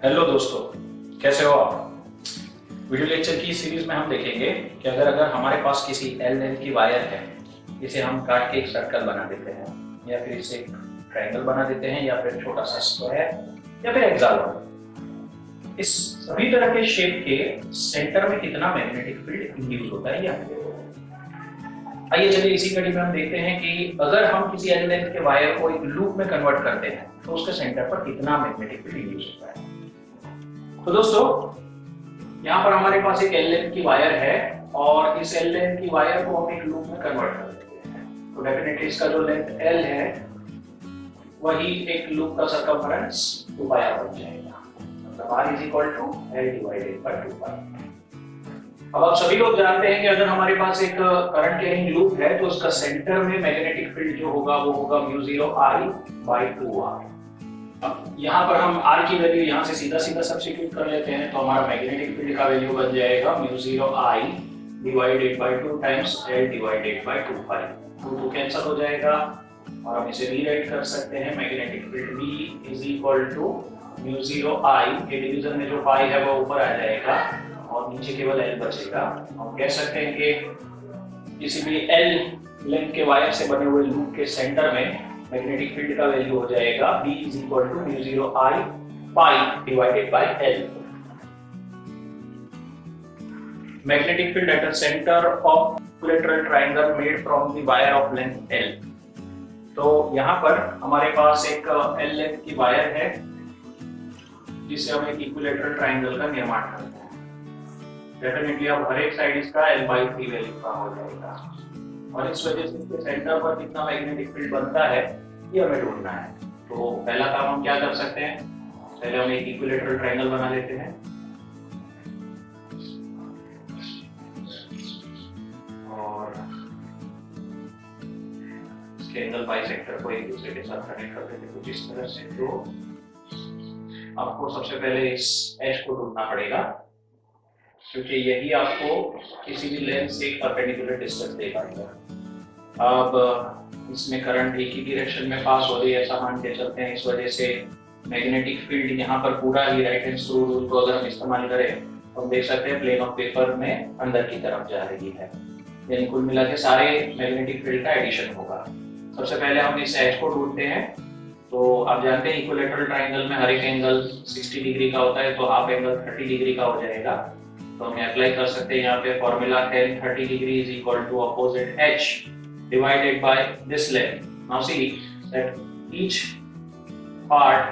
Hello दोस्तों, कैसे हो आप। वीडियो लेक्चर की सीरीज में हम देखेंगे कि अगर हमारे पास किसी एल लेंथ की वायर है, इसे हम काट के एक सर्कल बना देते हैं या फिर इसे एक ट्रायंगल बना देते हैं या फिर छोटा सा स्क्वायर या फिर हेक्सागोन। इस सभी तरह के शेप के सेंटर में कितना मैग्नेटिक फील्ड इंड्यूस होता है, आइए चलिए इसी कड़ी में हम देखते हैं कि अगर हम किसी एल लेंथ के वायर को एक लूप में कन्वर्ट करते हैं तो उसके सेंटर पर कितना मैग्नेटिक फील्ड इंड्यूस होता है। तो दोस्तों, यहाँ पर हमारे पास एक एल लेंथ की वायर है और इस एल लेंथ की वायर को हम एक लूप में कन्वर्ट कर देते हैं। तो डेफिनेटली इसका जो लेंथ एल है वही एक लूप का सर्कमफेरेंस 2πr बन जाएगा। मतलब r is equal to l divided by 2π। अब आप सभी लोग जानते हैं कि अगर हमारे पास एक करंट कैरिंग लूप है तो उसका सेंटर में मैग्नेटिक फील्ड जो होगा वो होगा μ0I/2r। अब यहाँ पर हम r की वैल्यू यहाँ से सीधा सीधा सब्स्टिट्यूट कर लेते हैं तो हमारा मैग्नेटिक फील्ड का वैल्यू बन जाएगा μ0I divided by 2 times l divided by 2π। 2 cancel हो जाएगा और हम इसे रीराइट कर सकते हैं। Magnetic field V is equal to μ0I के डिवीजन में जो पाई है वो ऊपर आ जाएगा और नीचे केवल l बचेगा। हम कह सकते हैं कि किसी भी l लेंथ के वायर से बने हुए लूप के सेंटर में मैग्नेटिक फील्ड का वैल्यू हो जाएगा B is equal to μ0I pi divided by l। Magnetic field at the centre of equilateral triangle made from the wire of length l। तो यहाँ पर हमारे पास एक l लेंथ की वायर है जिससे हम एक इक्विलैटरल ट्रायंगल का निर्माण करते हैं। डेफिनेटली अब हर एक साइड इसका l/3 वैल्यू का हो जाएगा और इस वजह से इसके सेंटर पर कितना मैग्नेटिक फील्ड बनता है ये हमें ढूंढना है। तो पहला काम हम क्या कर सकते हैं, पहले हम एक इक्विलैटरल ट्रायंगल बना लेते हैं और इसके एंगल बाइसेक्टर को एक दूसरे के साथ कनेक्ट कर देते हैं कुछ इस तरह से। तो आपको सबसे पहले इस एज को ढूंढना पड़ेगा क्योंकि यही आपको किसी भी लेंथ से एक परपेंडिकुलर डिस्टेंस दे पाएगा। अब इसमें करंट एक ही डायरेक्शन में पास हो रही है ऐसा मान के चलते हैं। इस वजह से मैग्नेटिक फील्ड यहाँ पर पूरा ही राइट हैंड स्क्रू रूल को अगर हम इस्तेमाल करें तो हम देख सकते हैं प्लेन ऑफ पेपर में अंदर की तरफ जा रही है, यानी कुल मिला के सारे मैग्नेटिक फील्ड का एडिशन होगा। सबसे पहले हम इस एज को ढूंढते हैं। तो आप जानते हैं इक्विलैटरल ट्रायंगल में हर एक एंगल 60 डिग्री का होता है, तो हाफ एंगल 30 डिग्री का हो जाएगा। तो हम अप्लाई कर सकते हैं यहाँ पे formula 10 30 degree is equal to opposite h divided by this length. Now see that each part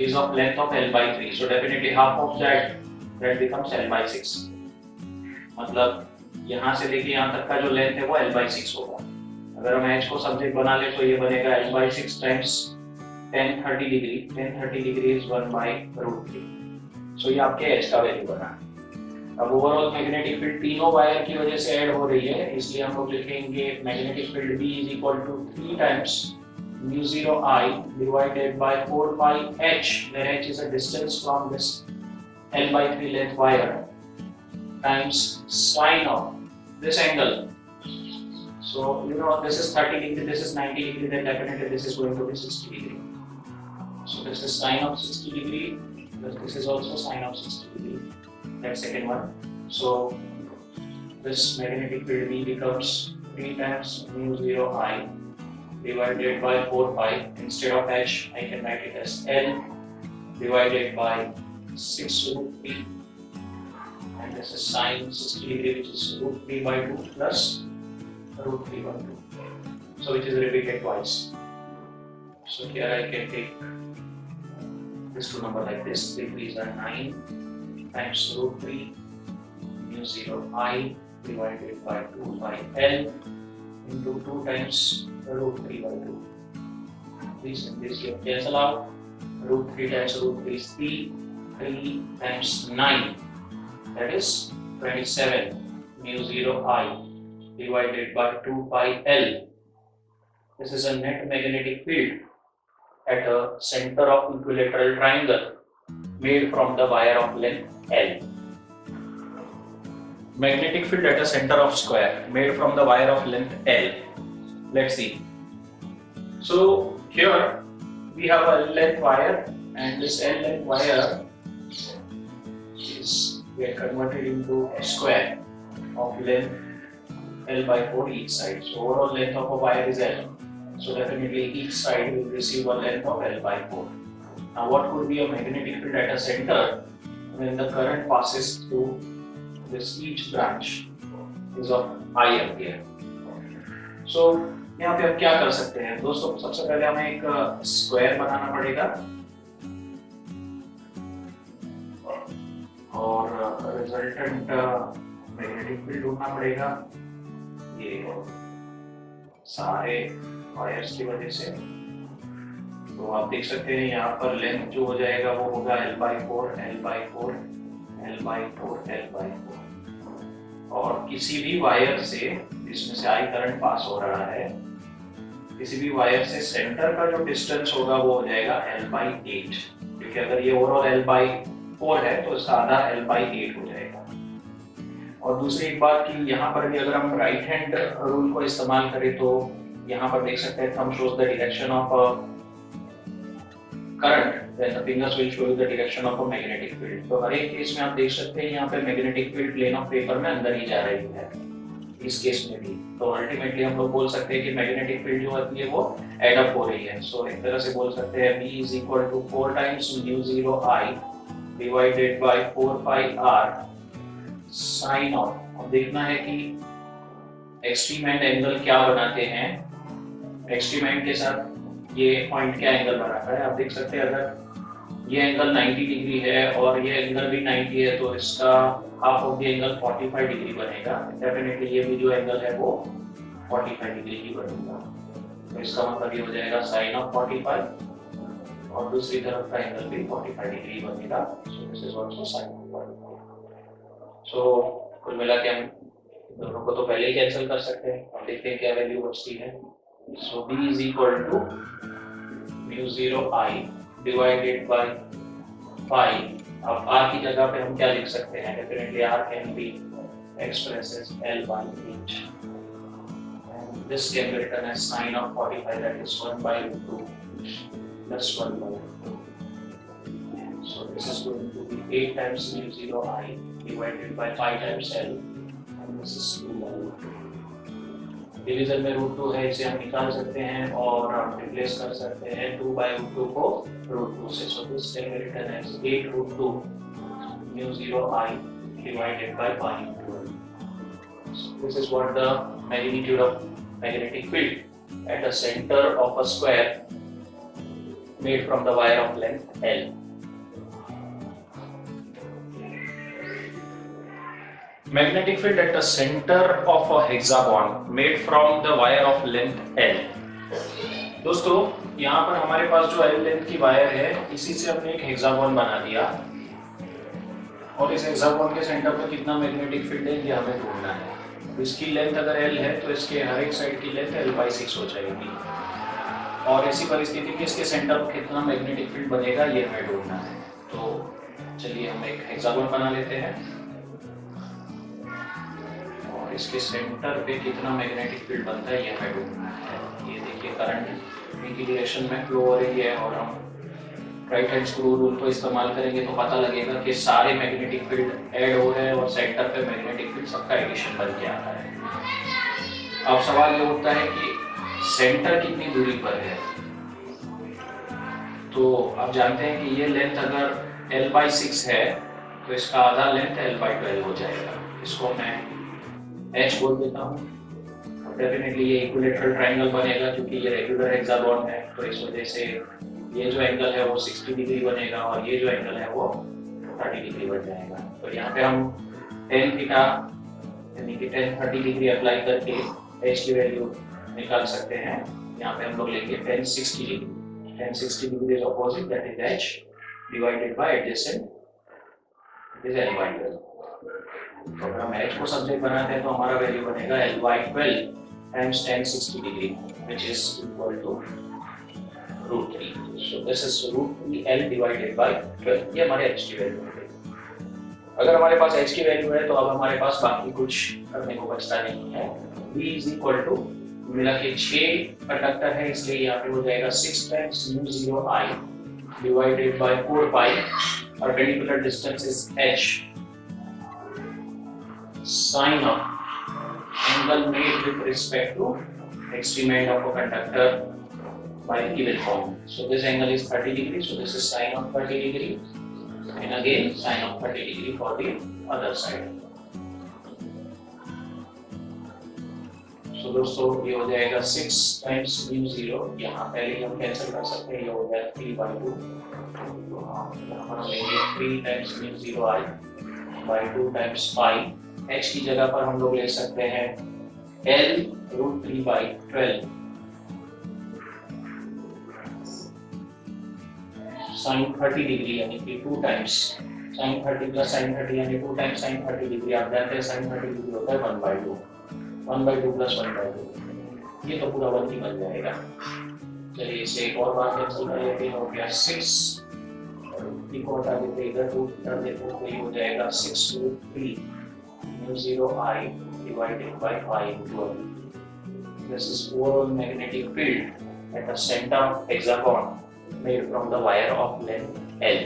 is of length of l/3, so definitely half of that becomes l/6। मतलब यहाँ से लेके यहाँ तक का जो लेंथ है वो l/6 होगा। अगर हम h को सब्जेक्ट बना ले तो ये बनेगा l/6 times 10 30 degree. 10 30 degree is 1/√3। सो ये आपके h का वैल्यू बना। अब ओवरऑल मैग्नेटिक फील्ड तीनों वायर की वजह से ऐड हो रही है, इसलिए हम लोग लिखेंगे magnetic field B is equal to 3 times μ0I divided by 4πh, where h is a distance from this l/3 length wire, times sine of this angle. So you know this is 30 degree, this is 90 degree, then definitely this is going to be 60 degree. So this is sine of 60 degree. This is also sine of 60 degree. That's second one. So this magnetic field B becomes 3 times μ0I divided by 4π. Instead of h, I can write it as L divided by 6√3. And this is sine 60 degree, which is √3/2 plus √3/2. So which is repeated twice. So here I can take this two number like this. 3 3s are 9 times √3 μ0I divided by 2πl into 2 times √3/2. This and this you cancel out. √3 times √3 is 3. 3 times 9, that is 27 μ0I divided by 2πl. This is a net magnetic field at the center of equilateral triangle made from the wire of length L. Magnetic field at the center of square made from the wire of length L. Let's see. So here we have a length wire and this L length wire is get converted into square of length L by 4 each side. So overall length of a wire is L. So definitely each side will receive a length of L by 4. Now what could be a magnetic field at a center when the current passes through this each branch is of I ampere. So यहाँ पे हम क्या कर सकते हैं दोस्तों, सबसे पहले हमें एक स्क्वायर बनाना पड़ेगा और रिजल्टेंट मैग्नेटिक फील्ड ढूंढना पड़ेगा ये सारे वायर्स की वजह से। तो आप देख सकते हैं यहाँ पर लेंथ जो हो जाएगा वो होगा L by 4, L by 4, L by 4, L by 4। और किसी भी वायर से जिसमें से आई करंट पास हो रहा है, किसी भी वायर से सेंटर का जो डिस्टेंस होगा वो हो जाएगा L by 8, क्योंकि अगर ये ओवरऑल L by 4 है तो इसका आधा L by 8 हो जाएगा। और दूसरी एक बात कि यहाँ पर भी अगर हम राइट हैंड रूल को इस्तेमाल करें तो यहाँ पर देख सकते हैं thumb shows the direction of current, then the fingers will show you the direction of a magnetic field. तो हर एक केस में आप देख सकते हैं यहाँ पे magnetic field plane of paper में अंदर ही जा रही है, इस केस में भी। तो अल्टीमेटली हम लोग बोल सकते हैं कि मैग्नेटिक फील्ड जो होती है वो एड अप हो रही है। सो एक तरह से बोल सकते हैं B is equal to 4 times μ0 I divided by 4 pi R sin of। अब देखना है कि एक्सट्रीम एंड एंगल क्या बनाते हैं, एक्सट्रीम एंड के साथ ये पॉइंट क्या एंगल बनाता है। आप देख सकते हैं अगर ये एंगल 90 डिग्री है और ये एंगल भी 90 है तो इसका half of the angle 45 degree बनेगा। डेफिनेटली ये भी जो एंगल है वो 45 डिग्री ही बनेगा। तो इसका मतलब ये हो जाएगा साइन ऑफ 45 और दूसरी तरफ का एंगल भी 45 डिग्री बनेगा। So this is also sine of 45। सो कुल मिला के हम दोनों को तो पहले ही कैंसिल कर सकते हैं। अब देखते हैं क्या वैल्यू बचती है। So B is equal to μ0 I divided by pi। अब R की जगह पे हम क्या लिख सकते हैं? Definitely R can be expressed as L by 8 and this can be written as sin of 45, that is 1 by 2 plus 1 by 2. So this is going to be 8 times μ0 I divided by 5 times L and this is 2 by 2। Division में √2 है, इसे हम निकाल सकते हैं और हम replace कर सकते हैं 2 by √2 को √2 से। So this can be written as 8 √2 μ0 I divided by pi into L। So this is what the magnitude of magnetic field at the center of a square made from the wire of length L। Magnetic field at the center of a hexagon made from the wire of length L। दोस्तों यहाँ पर हमारे पास जो L length की wire है इसी से हमने एक हेक्सागोन बना दिया और इस हेक्सागोन के सेंटर पर कितना मैग्नेटिक फील्ड है ये हमें ढूंढना है। इसकी लेंथ अगर L है तो इसके हर एक साइड की लेंथ L by 6 हो जाएगी और ऐसी परिस्थिति में इसके सेंटर पर कितना मैग्नेटिक फील्ड बनेगा ये हमें ढूंढना है। तो चलिए हम एक हेक्सागोन बना लेते हैं और इसके सेंटर पे कितना मैग्नेटिक फील्ड बनता है ये हमें ढूंढना है। ये देखिए करंट की डायरेक्शन में फ्लो हो रही है और हम राइट हैंड स्क्रू रूल को इस्तेमाल करेंगे तो पता लगेगा कि सारे मैग्नेटिक फील्ड ऐड हो रहे हैं और सेंटर पे मैग्नेटिक फील्ड सबका एडिशन बन के आता है। अब सवाल ये उठता है कि सेंटर कितनी दूरी पर है। तो आप जानते हैं कि ये लेंथ अगर L by 6 है तो इसका आधा लेंथ L by 12 हो जाएगा। इसको मैं H बोल देता हूँ। डेफिनेटली ये इक्विलेटरल ट्रायंगल बनेगा क्योंकि ये रेगुलर हेक्सागोन है, तो इस वजह से ये जो एंगल है वो 60 डिग्री बनेगा और ये जो एंगल है वो 30 डिग्री बन जाएगा। तो यहाँ पे हम tan थीटा यानी कि tan 30 डिग्री अप्लाई करके H की वैल्यू निकाल सकते हैं। यहाँ पे हम लोग लेंगे tan 60 degree. tan 60 degree is opposite, that is H divided bye adjacent is L by 12। तो अगर हम H को सब्जेक्ट बनाते हैं तो हमारा वैल्यू बनेगा L by 12 times tan 60 degree which is equal to √3। So this is √3 L divided by 12। ये हमारे H की वैल्यू है। अगर हमारे पास H की वैल्यू है तो अब हमारे पास बाकी कुछ करने को बचता नहीं है। B is equal to मिला के 6 कंडक्टर है इसलिए यहाँ पे हो जाएगा 6 times μ0 I divided by 4 pi. Perpendicular distance is h. Sine of angle made with respect to extreme end of a conductor by given form. So this angle is 30 degrees. So this is sine of 30 degree, and again sine of 30 degree for the other side. तो दोस्तों ये हो जाएगा 6 times mu 0, यहाँ पहले हम cancel कर सकते हैं, ये हो जाएगा 3/2, तो यहाँ पर हम लेंगे 3 times mu 0 I by 2 times pi. h की जगह पर हम लोग ले सकते हैं L√3/12 sin 30 डिग्री, यानी कि 2 टाइम्स sin 30 प्लस sin 30 यानी 2 टाइम्स sin 30 डिग्री. आप जानते हैं sin 30 डिग्री होता है 1/2, 1/2 प्लस 1/2, ये तो पूरा 1 ही बन जाएगा. चलिए इसे एक और बार कैंसिल कर लेते हैं. हो गया 6, को हटा देते इधर 2 कर देते तो ये हो जाएगा 6√3 μ0 I divided by pi into L. This is overall magnetic field at the center of hexagon made from the wire of length L.